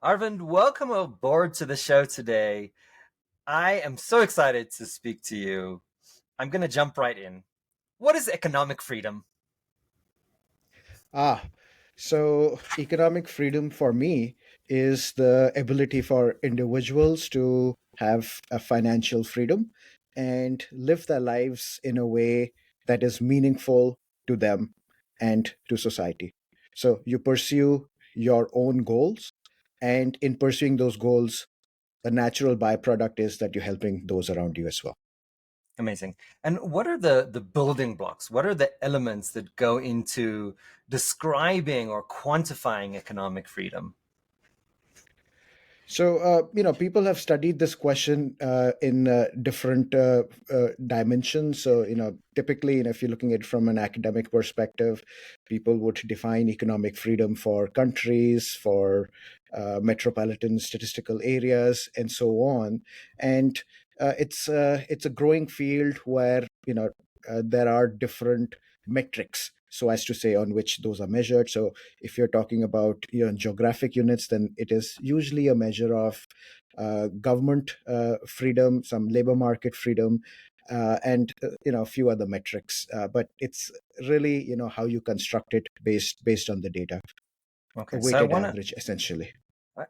Arvind, welcome aboard to the show today. I am so excited to speak to you. I'm going to jump right in. What is economic freedom? Ah, so economic freedom for me is the ability for individuals to have a financial freedom and live their lives in a way that is meaningful to them and to society. So you pursue your own goals, and in pursuing those goals, a natural byproduct is that you're helping those around you as well. Amazing. And what are the building blocks? What are the elements that go into describing or quantifying economic freedom? So, people have studied this question in different dimensions. So, typically, if you're looking at it from an academic perspective, people would define economic freedom for countries, for metropolitan statistical areas, and so on. And it's a growing field where there are different metrics, so as to say, on which those are measured. So if you're talking about geographic units, then it is usually a measure of government freedom, some labor market freedom, and a few other metrics. But it's really how you construct it based on the data, a Okay, so I weighted want to average essentially.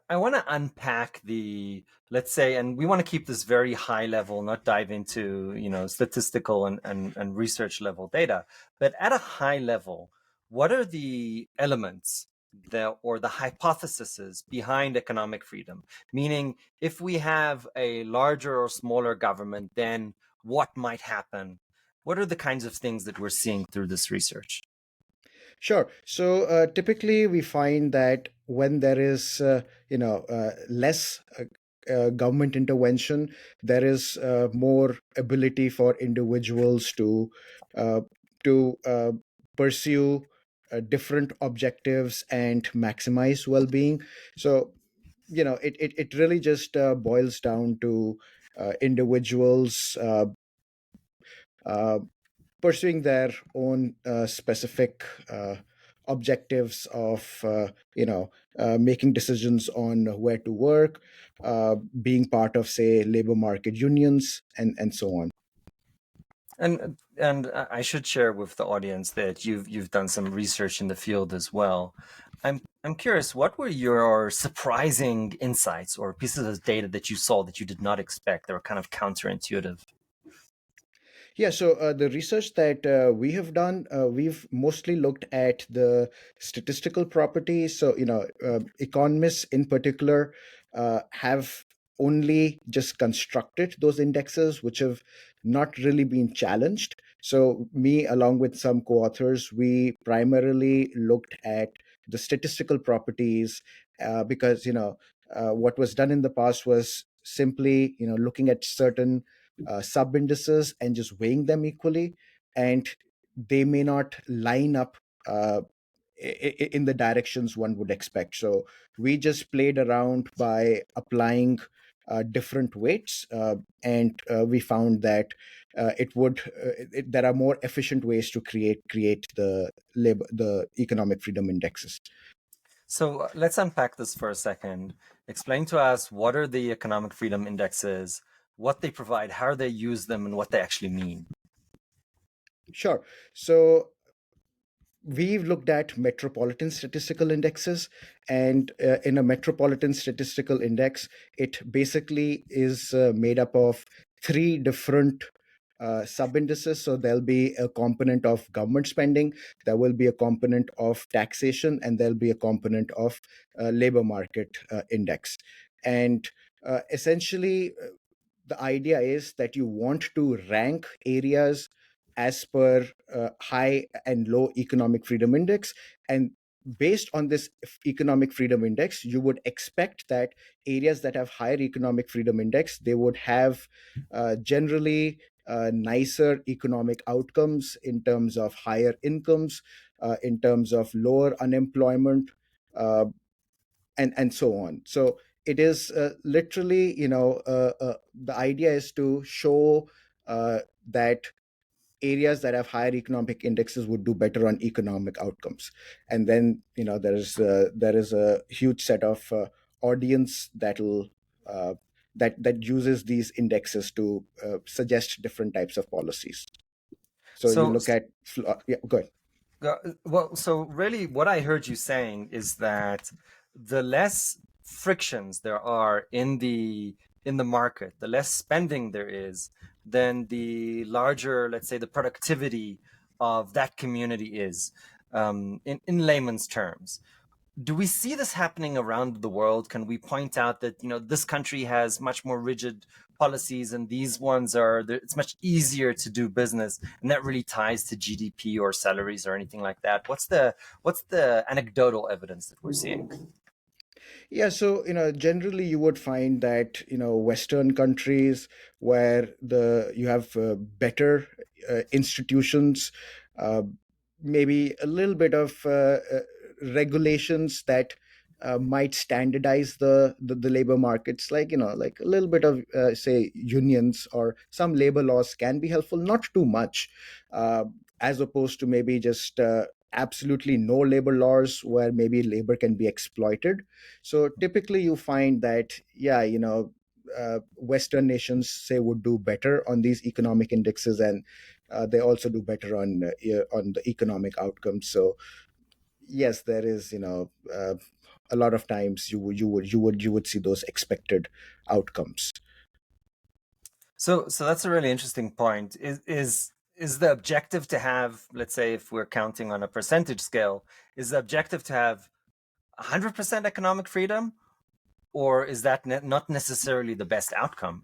I want to unpack the, let's say, and we want to keep this very high level, not dive into, statistical and research level data. But at a high level, what are the elements or the hypotheses behind economic freedom? Meaning, if we have a larger or smaller government, then what might happen? What are the kinds of things that we're seeing through this research? Sure. So typically, we find that when there is, less government intervention, there is more ability for individuals uh, to pursue different objectives and maximize well-being. So it really just boils down to individuals uh, pursuing their own specific objectives of making decisions on where to work, being part of, say, labor market unions, and so on. And I should share with the audience that you've done some research in the field as well. I'm curious, what were your surprising insights or pieces of data that you saw that you did not expect that were kind of counterintuitive? Yeah, so the research that we have done, we've mostly looked at the statistical properties. So, economists in particular have only just constructed those indexes, which have not really been challenged. So, me, along with some co authors, we primarily looked at the statistical properties because, what was done in the past was simply, looking at certain sub indices and just weighing them equally, and they may not line up uh, in the directions one would expect. So we just played around by applying different weights, and we found that there are more efficient ways to create the economic freedom indexes. So let's unpack this for a second. Explain to us what are the economic freedom indexes, what they provide, how they use them, and what they actually mean. Sure. So we've looked at metropolitan statistical indexes, and in a metropolitan statistical index, it basically is made up of three different sub indices. So there'll be a component of government spending, there will be a component of taxation, and there'll be a component of labor market index. And essentially, the idea is that you want to rank areas as per high and low economic freedom index, and based on this economic freedom index, you would expect that areas that have higher economic freedom index, they would have generally nicer economic outcomes in terms of higher incomes, in terms of lower unemployment, uh, and so on. So it is literally, the idea is to show that areas that have higher economic indexes would do better on economic outcomes. And then there is a huge set of audience uh, that uses these indexes to suggest different types of policies. So you So, look at yeah, go ahead. well, so really, what I heard you saying is that the less frictions there are in the market, the less spending there is, then the larger, let's say, the productivity of that community is, in layman's terms. Do we see this happening around the world? Can we point out that, this country has much more rigid policies and these ones are, it's much easier to do business, and that really ties to GDP or salaries or anything like that? What's the anecdotal evidence that we're seeing? Yeah, so generally you would find that Western countries where the you have better institutions, uh, maybe a little bit of regulations that might standardize the labor markets, like like a little bit of say unions or some labor laws can be helpful, not too much, uh, as opposed to maybe just absolutely no labor laws where maybe labor can be exploited. So typically, you find that, yeah, Western nations say would do better on these economic indexes, and they also do better on the economic outcomes. So yes, there is, a lot of times you would see those expected outcomes. So that's a really interesting point. Is the objective to have, let's say, if we're counting on a percentage scale, is the objective to have 100% economic freedom, or is that not necessarily the best outcome?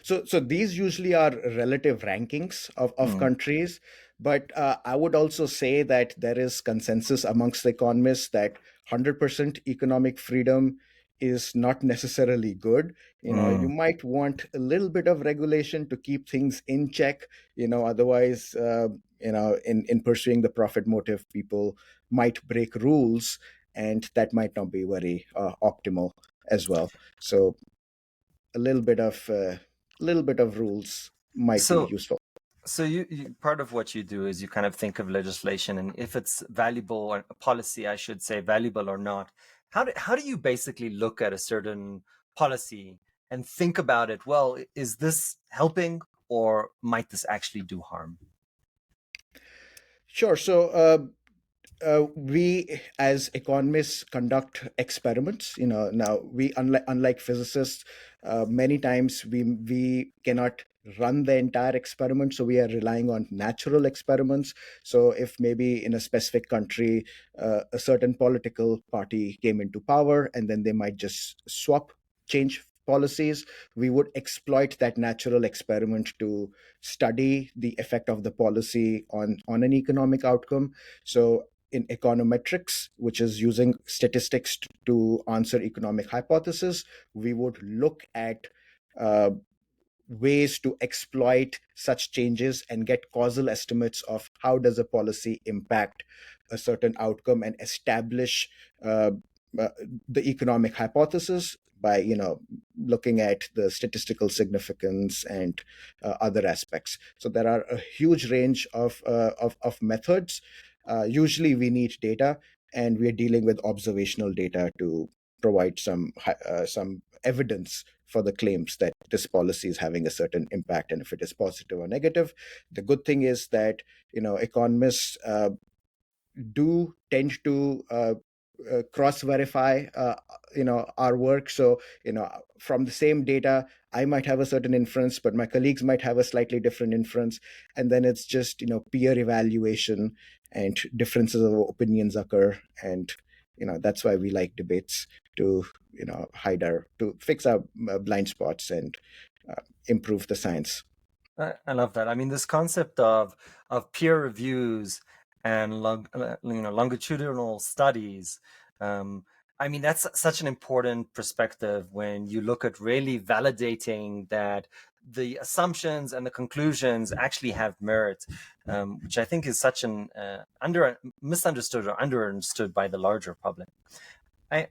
So these usually are relative rankings of Mm, countries, but I would also say that there is consensus amongst the economists that 100% economic freedom is not necessarily good. You mm. might want a little bit of regulation to keep things in check. Otherwise, in pursuing the profit motive, people might break rules, and that might not be very optimal as well. So a little bit of rules might be So, useful. so you part of what you do is you kind of think of legislation and if it's valuable, or a policy, I should say, valuable or not. How do you basically look at a certain policy and think about it? Well, is this helping or might this actually do harm? Sure. So we as economists conduct experiments. Now we, unlike physicists, many times we cannot run the entire experiment, so we are relying on natural experiments. So if maybe in a specific country a certain political party came into power and then they might just change policies, we would exploit that natural experiment to study the effect of the policy on an economic outcome. So in econometrics, which is using statistics to answer economic hypothesis, we would look at uh, ways to exploit such changes and get causal estimates of how does a policy impact a certain outcome and establish uh, uh, the economic hypothesis by looking at the statistical significance and other aspects. So there are a huge range of methods. Usually we need data, and we are dealing with observational data to provide some evidence for the claims that this policy is having a certain impact, and if it is positive or negative. The good thing is that economists do tend to cross verify our work. So from the same data, I might have a certain inference, but my colleagues might have a slightly different inference, and then it's just peer evaluation, and differences of opinions occur. And that's why we like debates, to to fix our blind spots and improve the science. I love that. I mean, this concept of peer reviews and longitudinal studies. Um, I mean, that's such an important perspective when you look at really validating that the assumptions and the conclusions actually have merit, which I think is such an misunderstood or understood by the larger public.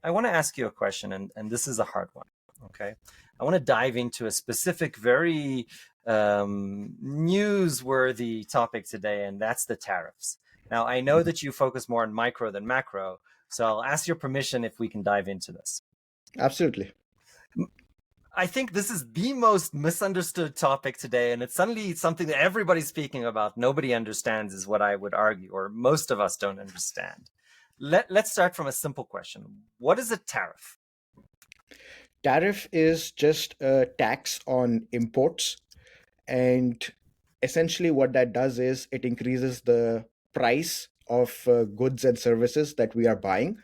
I want to ask you a question, and this is a hard one. Okay. I want to dive into a specific, very newsworthy topic today, and that's the tariffs. Now, I know that you focus more on micro than macro, so I'll ask your permission if we can dive into this. Absolutely. I think this is the most misunderstood topic today, and it's suddenly something that everybody's speaking about. Nobody understands, is what I would argue, or most of us don't understand. Let's start from a simple question. What is a tariff? Tariff is just a tax on imports. And essentially, what that does is it increases the price of goods and services that we are buying.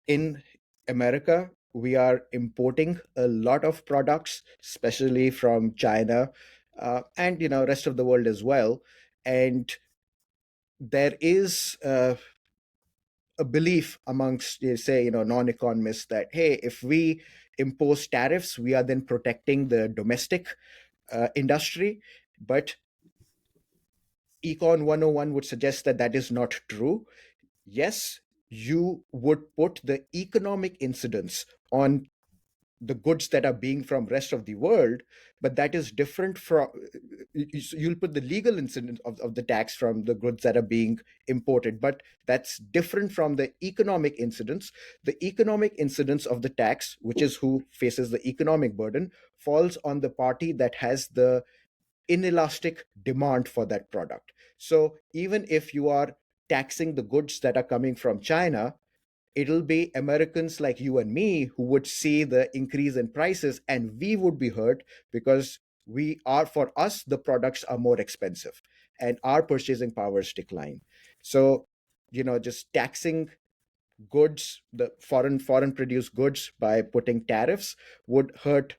In America, we are importing a lot of products, especially from China, and rest of the world as well. And there is a belief amongst, say, non-economists that, hey, if we impose tariffs, we are then protecting the domestic industry. But Econ 101 would suggest that that is not true. Yes, you would put the economic incidence on the goods that are being from rest of the world, but that is different from, you'll put the legal incidence of the tax from the goods that are being imported, but that's different from the economic incidence. The economic incidence of the tax, which is who faces the economic burden, falls on the party that has the inelastic demand for that product. So even if you are taxing the goods that are coming from China, it'll be Americans like you and me who would see the increase in prices, and we would be hurt because for us, the products are more expensive and our purchasing powers decline. So, just taxing goods, the foreign produced goods, by putting tariffs would hurt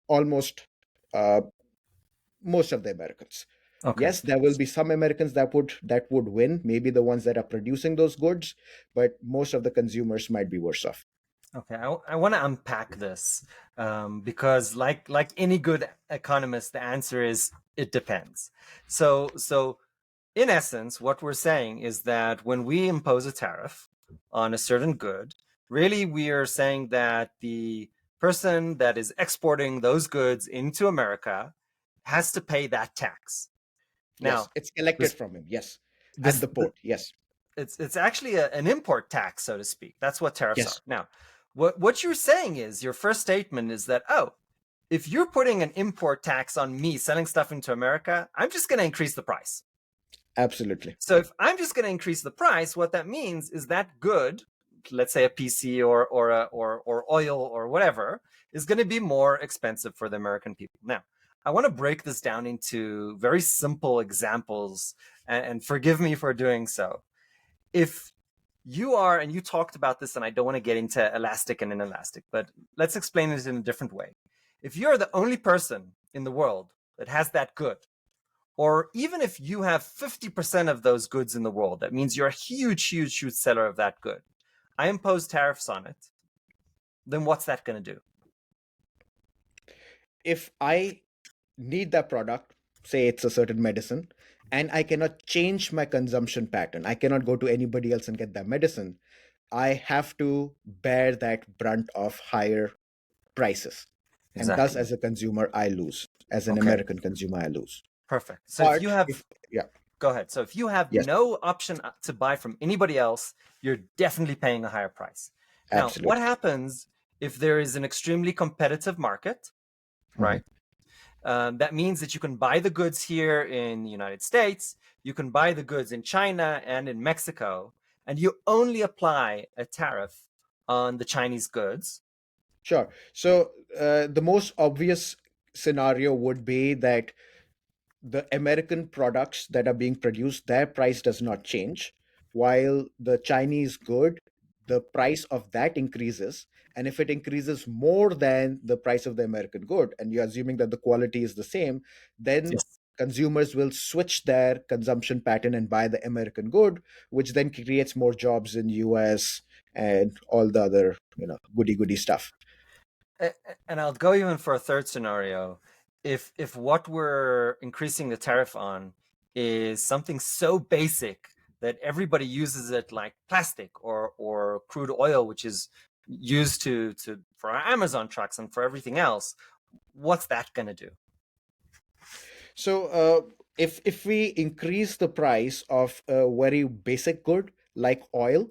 almost uh, most of the Americans. Okay. Yes, there will be some Americans that would win, maybe the ones that are producing those goods, but most of the consumers might be worse off. Okay, I want to unpack this because, like any good economist, the answer is it depends. So in essence, what we're saying is that when we impose a tariff on a certain good, really we are saying that the person that is exporting those goods into America has to pay that tax. Yes, Now, it's collected this from him. Yes, at this the port. Yes, it's actually an import tax, so to speak. That's what tariffs are. yes, Now, what you're saying is your first statement is that, oh, if you're putting an import tax on me selling stuff into America, I'm just going to increase the price. absolutely. So if I'm just going to increase the price, what that means is that good, let's say a PC or oil or whatever, is going to be more expensive for the American people. Now, I want to break this down into very simple examples, and forgive me for doing so. If you are, and you talked about this, and I don't want to get into elastic and inelastic, but let's explain it in a different way. If you're the only person in the world that has that good, or even if you have 50% of those goods in the world, that means you're a huge, huge, huge seller of that good. I impose tariffs on it, then what's that going to do? If I need that product, say it's a certain medicine, and I cannot change my consumption pattern, I cannot go to anybody else and get that medicine, I have to bear that brunt of higher prices. And thus, Exactly. as a consumer, I lose. As an Okay, American consumer, I lose. perfect. So if you But have, if, yeah, go ahead. So if you have yes, no option to buy from anybody else, you're definitely paying a higher price. Now, what absolutely. happens if there is an extremely competitive market, Mhm. right? That means that you can buy the goods here in the United States, you can buy the goods in China and in Mexico, and you only apply a tariff on the Chinese goods. Sure. So the most obvious scenario would be that the American products that are being produced, their price does not change, while the Chinese good, the price of that increases. And if it increases more than the price of the American good, and you're assuming that the quality is the same, then Yes. consumers will switch their consumption pattern and buy the American good, which then creates more jobs in US and all the other, goody goody stuff. And I'll go even for a third scenario. If what we're increasing the tariff on is something so basic that everybody uses it, like plastic or crude oil, which is used to for our Amazon trucks and for everything else, what's that going to do? So, if we increase the price of a very basic good like oil,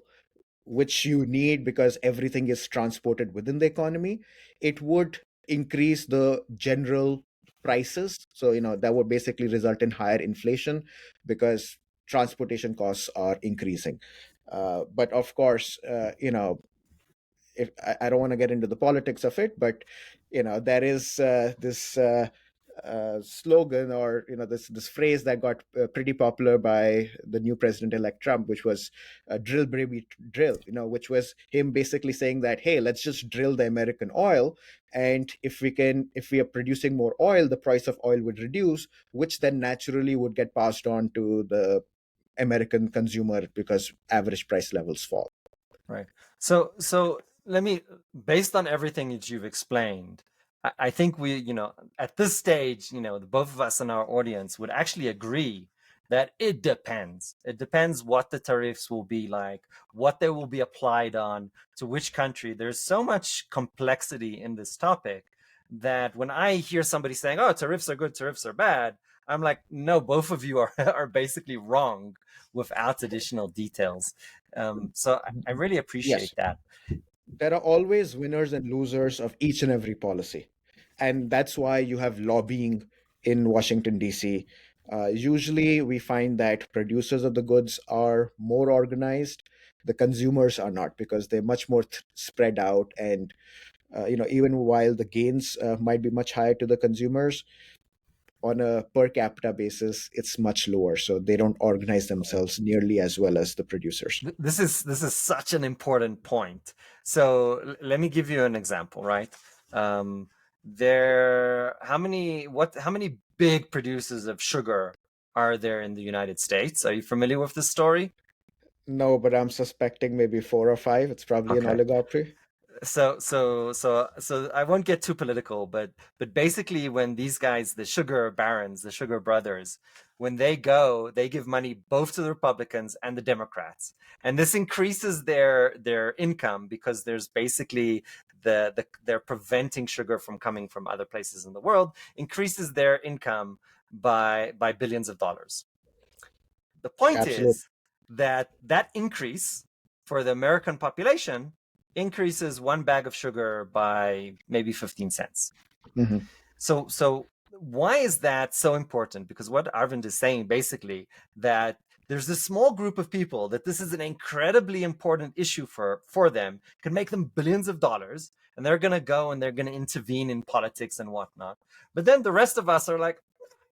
which you need because everything is transported within the economy, it would increase the general prices. So, that would basically result in higher inflation because transportation costs are increasing. But of course, if I don't want to get into the politics of it, but there is this slogan, or this phrase that got pretty popular by the new president-elect Trump, which was "drill, baby, drill." Which was him basically saying that, hey, let's just drill the American oil, and if we are producing more oil, the price of oil would reduce, which then naturally would get passed on to the American consumer because average price levels fall. Right. So let me, based on everything that you've explained, I think we, at this stage, the both of us in our audience would actually agree that it depends. It depends what the tariffs will be like, what they will be applied on, to which country. There's so much complexity in this topic that when I hear somebody saying, "Oh, tariffs are good, tariffs are bad," I'm like, no, both of you are are basically wrong without additional details. So I really appreciate Yes, that. there are always winners and losers of each and every policy. And that's why you have lobbying in Washington, D.C. Usually, we find that producers of the goods are more organized. The consumers are not, because they're much more spread out. And, even while the gains might be much higher to the consumers, on a per capita basis, it's much lower. So they don't organize themselves nearly as well as the producers. This is such an important point. So let me give you an example, right? Um, how many big producers of sugar are there in the United States? Are you familiar with this story? No, but I'm suspecting maybe four or five. It's probably an Okay. oligopoly. So I won't get too political, but basically, when these guys, the sugar barons, the sugar brothers, when they go, they give money both to the Republicans and the Democrats, and this increases their income because there's basically they're preventing sugar from coming from other places in the world, increases their income by billions of dollars. The point Absolutely. is that increase for the American population increases one bag of sugar by maybe 15 cents. Hmm. So why is that so important? Because what Arvind is saying basically, that there's this small group of people that this is an incredibly important issue for them, could make them billions of dollars, and they're going to go and they're going to intervene in politics and whatnot. But then the rest of us are like,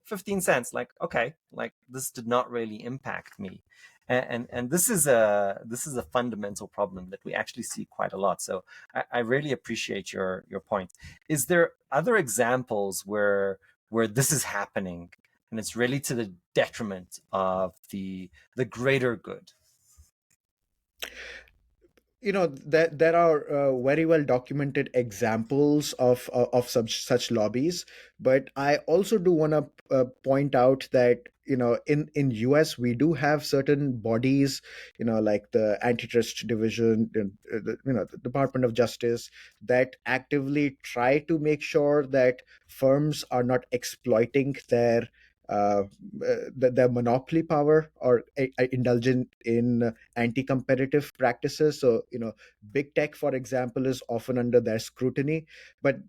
15 cents, like, okay, like this did not really impact me. And this is a fundamental problem that we actually see quite a lot. So I really appreciate your point. Is there other examples where this is happening and it's really to the detriment of the greater good? That there are very well documented examples of such lobbies, but I also do want to point out that in US we do have certain bodies, like the antitrust division, the Department of Justice, that actively try to make sure that firms are not exploiting uh, their monopoly power, or indulgent in anti-competitive practices. So, big tech, for example, is often under their scrutiny, but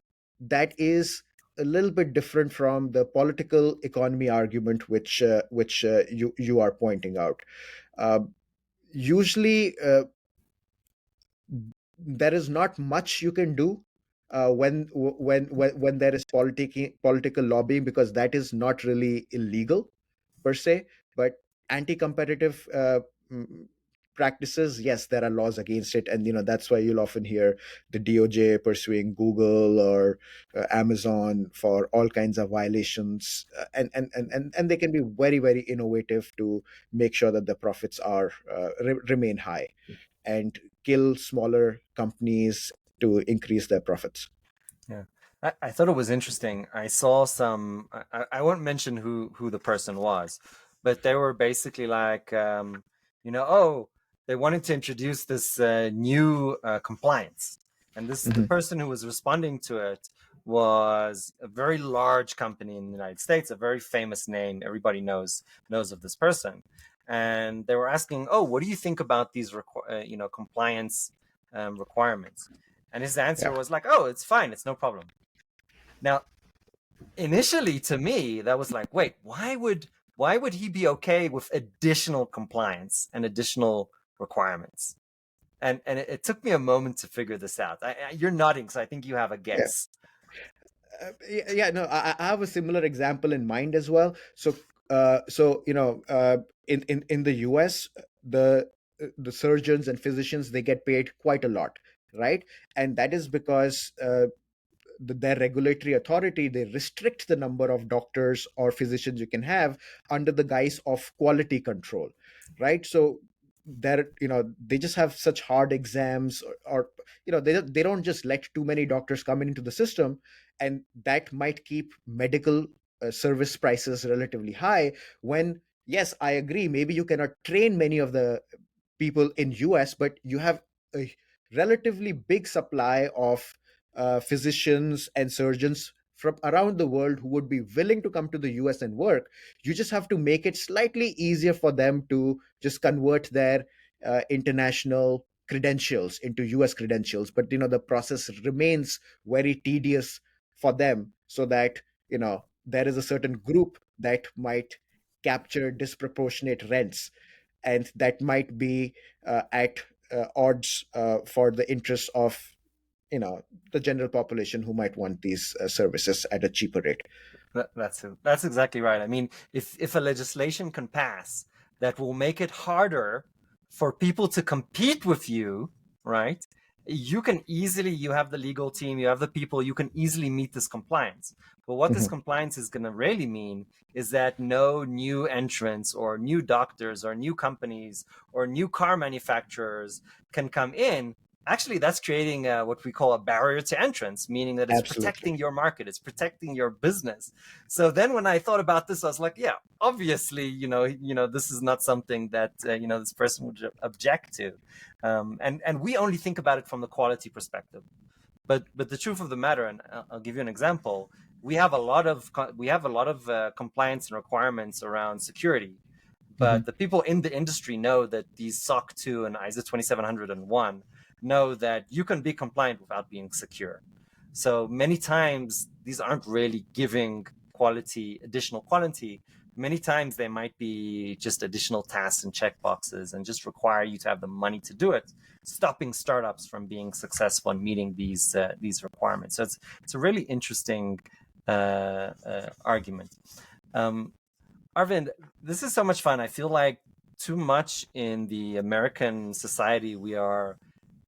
that is a little bit different from the political economy argument, which you are pointing out. Uh, Usually, there is not much you can do when there is political lobbying, because that is not really illegal per se, but anti-competitive mm, practices, yes, there are laws against it, and that's why you'll often hear the DOJ pursuing Google or Amazon for all kinds of violations, and they can be very, very innovative to make sure that the profits are remain high, and kill smaller companies to increase their profits. Yeah. I thought it was interesting. I saw some, I won't mention who the person was, but they were basically like, oh, they wanted to introduce this new compliance. And the Mhm. person who was responding to it was a very large company in the United States, a very famous name. Everybody knows of this person. and they were asking, "Oh, what do you think about these compliance requirements?" And his answer Yeah. was like, "Oh, it's fine, it's no problem." Now, initially, to me, that was like, "Wait, why would he be okay with additional compliance and additional requirements?" And it took me a moment to figure this out. You're nodding, so I think you have a Yeah. guess. Yeah, no, I have a similar example in mind as well. So in the US, the surgeons and physicians, they get paid quite a lot, right? And that is because their regulatory authority, they restrict the number of doctors or physicians you can have under the guise of quality control, right? So they just have such hard exams, or they don't just let too many doctors come into the system, and that might keep medical service prices relatively high. When, yes, I agree, maybe you cannot train many of the people in US, but you have a relatively big supply of physicians and surgeons from around the world who would be willing to come to the US and work. You just have to make it slightly easier for them to just convert their international credentials into US credentials. But the process remains very tedious for them, so that there is a certain group that might capture disproportionate rents, and that might be at odds for the interests of the general population who might want these services at a cheaper rate. That's exactly right. I mean, if a legislation can pass that will make it harder for people to compete with you, right? You have the legal team, you have the people, you can easily meet this compliance. But what this Mhm. compliance is going to really mean is that no new entrants or new doctors or new companies or new car manufacturers can come in. Actually, that's creating what we call a barrier to entrance, meaning that it's Absolutely. protecting your market, it's protecting your business. So then when I thought about this, I was like, yeah, obviously, this is not something that this person would object to. And we only think about it from the quality perspective. But the truth of the matter, and I'll give you an example, we have a lot of compliance and requirements around security, Hmm. but the people in the industry know that these SOC 2 and ISO 27001 know that you can be compliant without being secure. So many times these aren't really giving additional quality. Many times they might be just additional tasks and checkboxes and just require you to have the money to do it, stopping startups from being successful and meeting these requirements. So it's a really interesting argument. Um, Arvind, this is so much fun. I feel like too much in the American society, we are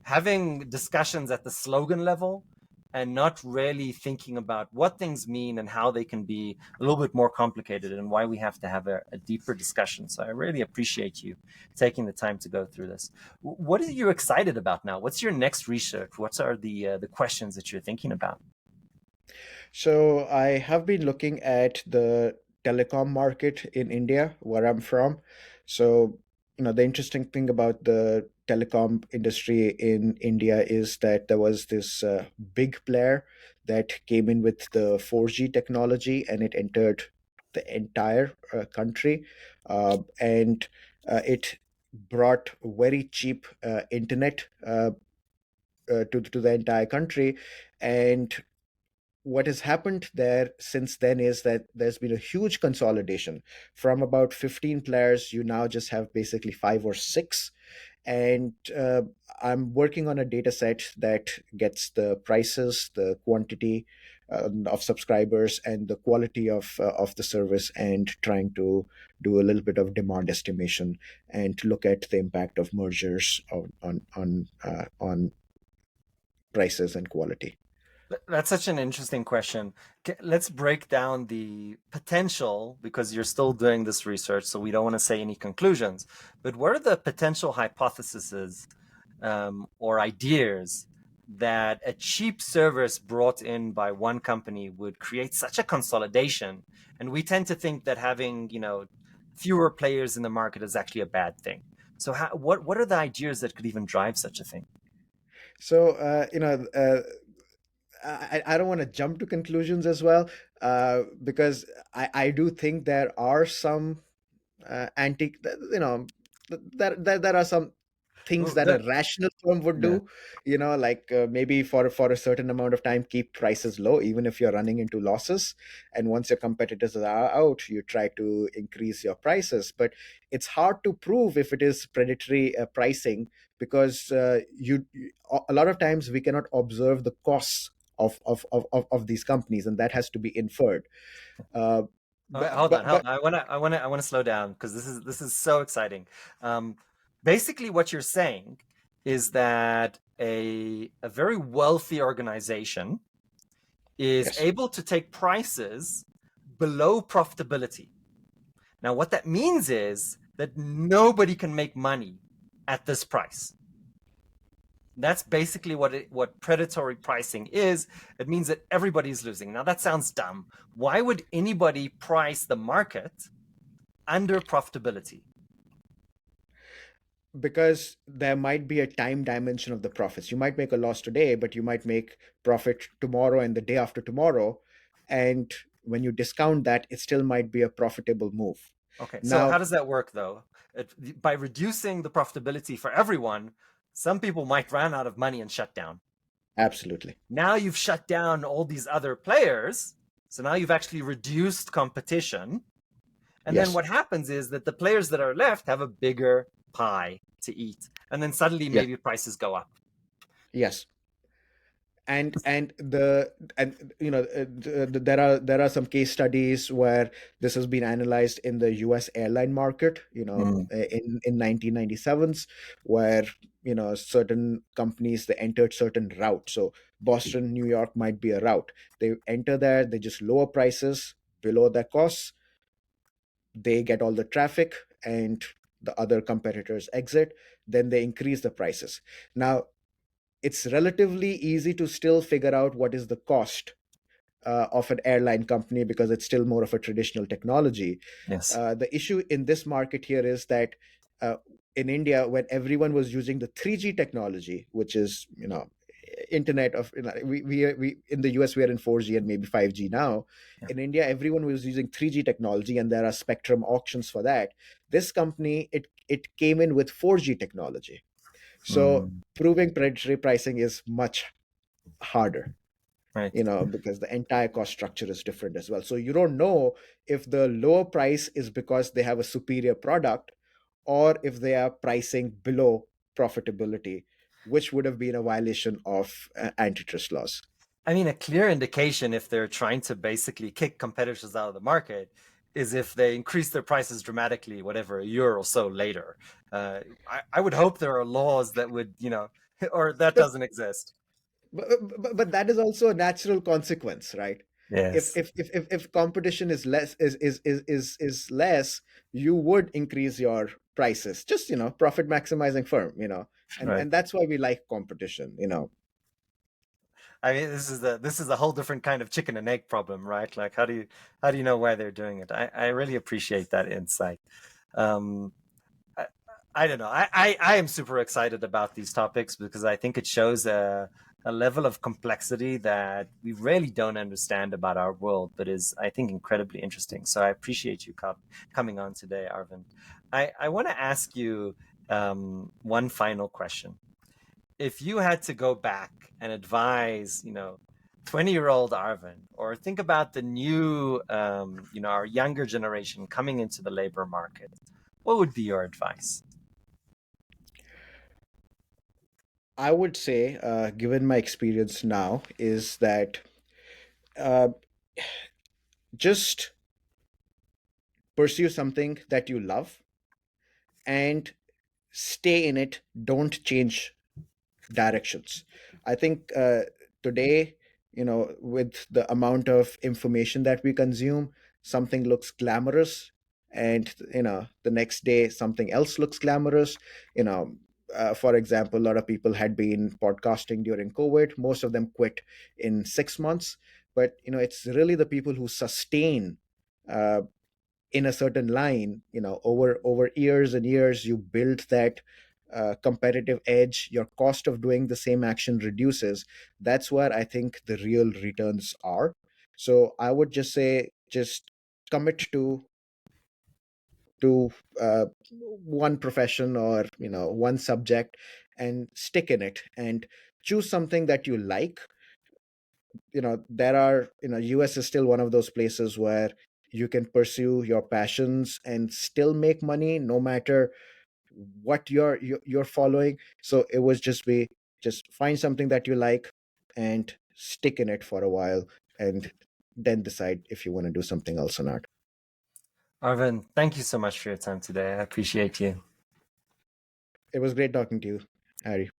having discussions at the slogan level and not really thinking about what things mean and how they can be a little bit more complicated and why we have to have a deeper discussion. So I really appreciate you taking the time to go through this. What are you excited about now? What's your next research? What are the questions that you're thinking about? So I have been looking at the telecom market in India, where I'm from. So, the interesting thing about the telecom industry in India is that there was this big player that came in with the 4G technology, and it entered the entire country. And it brought very cheap internet to the entire country. And what has happened there since then is that there's been a huge consolidation. From about 15 players, you now just have basically five or six. And I'm working on a data set that gets the prices, the quantity of subscribers, and the quality of the service, and trying to do a little bit of demand estimation and to look at the impact of mergers on prices and quality. That's such an interesting question. Let's break down the potential because you're still doing this research, so we don't want to say any conclusions. But what are the potential hypotheses or ideas that a cheap service brought in by one company would create such a consolidation? And we tend to think that having, fewer players in the market is actually a bad thing. So what are the ideas that could even drive such a thing? So, I don't want to jump to conclusions as well, because I do think there are some anti, there are some things Well, that a rational firm would yeah. do, like maybe for a certain amount of time keep prices low even if you're running into losses, and once your competitors are out you try to increase your prices. But it's hard to prove if it is predatory pricing, because a lot of times we cannot observe the costs of these companies, and that has to be inferred. uh, Hold on, hold but on. I want to slow down because this is so exciting. Um, Basically, what you're saying is that a very wealthy organization is yes, able to take prices below profitability. Now, what that means is that nobody can make money at this price. That's basically what predatory pricing is. It means that everybody's losing. Now, that sounds dumb. Why would anybody price the market under profitability? because there might be a time dimension of the profits. You might make a loss today, but you might make profit tomorrow and the day after tomorrow. And when you discount that, it still might be a profitable move. Okay, so how Now, does that work though? By reducing the profitability for everyone, some people might run out of money and shut down. absolutely. Now you've shut down all these other players. So now you've actually reduced competition. And then Yes. what happens is that the players that are left have a bigger pie to eat. And then suddenly Yes. maybe prices go up. Yes. And there are some case studies where this has been analyzed in the US airline market, Mm. in 1997s, where certain companies, they entered certain routes. So Boston, New York might be a route. They enter there, they just lower prices below their costs, they get all the traffic, and the other competitors exit, then they increase the prices. Now, it's relatively easy to still figure out what is the cost of an airline company, because it's still more of a traditional technology. Yes. The issue in this market here is that uh, in India, when everyone was using the 3G technology, which is internet of we in the US we are in 4G and maybe 5G now. Yeah. In India, everyone was using 3G technology, and there are spectrum auctions for that. This company, it came in with 4G technology, so Mm. proving predatory pricing is much harder, Right. because the entire cost structure is different as well. So you don't know if the lower price is because they have a superior product, or if they are pricing below profitability, which would have been a violation of antitrust laws. I mean, a clear indication if they're trying to basically kick competitors out of the market is if they increase their prices dramatically, whatever, a year or so later. I would hope there are laws that would, or that But, doesn't exist. but that is also a natural consequence, right? If Yes. if competition is less, is less, you would increase your prices. Just profit maximizing firm, and Right. and that's why we like competition. I mean, this is a whole different kind of chicken and egg problem, right? Like, how do you know why they're doing it? I really appreciate that insight. Um, I, I don't know. I am super excited about these topics because I think it shows a level of complexity that we really don't understand about our world, but is, I think, incredibly interesting. So I appreciate you coming on today, Arvind. I want to ask you one final question. If you had to go back and advise, 20-year-old Arvind, or think about the new, our younger generation coming into the labor market, what would be your advice? I would say, given my experience now, is that uh, just pursue something that you love and stay in it. Don't change directions. I think today, with the amount of information that we consume, something looks glamorous, and the next day something else looks glamorous. You know, for example, a lot of people had been podcasting during COVID. Most of them quit in 6 months, but it's really the people who sustain. Uh, in a certain line, over years and years, you build that competitive edge. Your cost of doing the same action reduces. That's where I think the real returns are. So I would just say, just commit to to one profession or one subject and stick in it and choose something that you like. There are, US is still one of those places where you can pursue your passions and still make money no matter what you're following. So it was just find something that you like and stick in it for a while, and then decide if you want to do something else or not. Arvind, thank you so much for your time today. I appreciate you. It was great talking to you, Harry.